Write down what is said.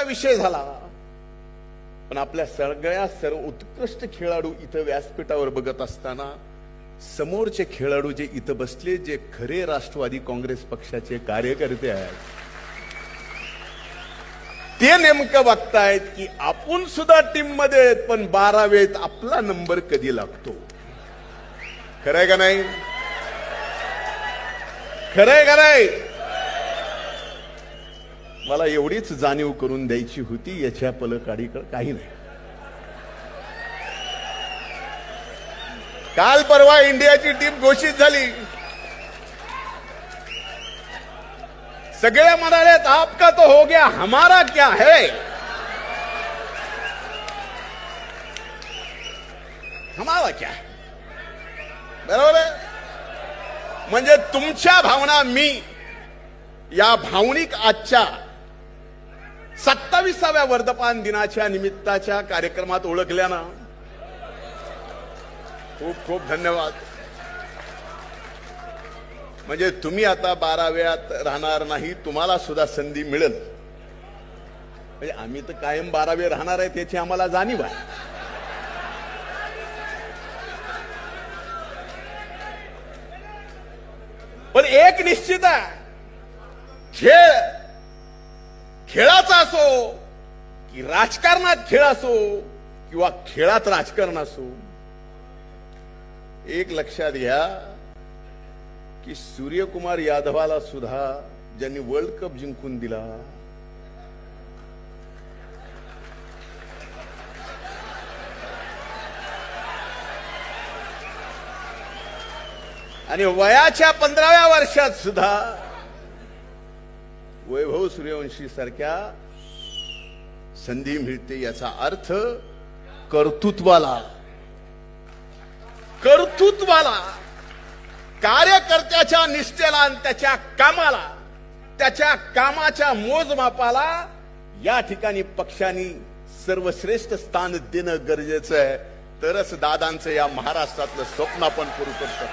विषय झाला, पण आपल्या सगळ्या सर्व उत्कृष्ट खेळाडू इथं व्यासपीठावर बघत असताना समोरचे खेळाडू जे इथं बसले, जे खरे राष्ट्रवादी काँग्रेस पक्षाचे कार्यकर्ते आहेत, ते नेमकं बघतायत की आपण सुद्धा टीम मध्ये आहेत, पण 12वेत आपला नंबर कधी लागतो. खरंय का नाही? खरंय का नाही? मला एवढीच जाणीव करून द्यायची होती, याच्या पलीकडे काही नाही. काल परवा इंडियाची टीम घोषित झाली, सगळे म्हणाले आपका तो हो गया, हमारा क्या है. हमारा क्या है, बरोबर आहे. म्हणजे तुमच्या भावना मी या भावनिक आजच्या 27व्या वर्धापन दिनाच्या निमित्ताच्या कार्यक्रमात ओळखल्यानं खूप खूप धन्यवाद. म्हणजे तुम्ही आता 12व्यात राहणार नाही, तुम्हाला सुद्धा संधी मिळेल. म्हणजे आम्ही तर कायम 12वे राहणार आहे, त्याची आम्हाला जाणीव आहे. पण एक निश्चित आहे, खेळाचा असो की राजकारणात खेळ असो किंवा खेळात राजकारण असो, एक लक्षात घ्या की सूर्यकुमार यादवाला सुद्धा ज्यांनी वर्ल्ड कप जिंकून दिला, आणि वयाच्या 15व्या वर्षात सुद्धा वैभव सूर्यवंशी सारख्या संधी मिळते, याचा अर्थ कर्तृत्वाला कार्यकर्त्याच्या निष्ठेला आणि त्याच्या कामाला, त्याच्या कामाच्या मोजमापाला या ठिकाणी पक्षांनी सर्वश्रेष्ठ स्थान देणं गरजेचं आहे. तरच दादांचं या महाराष्ट्रातलं स्वप्न आपण करू शकतो.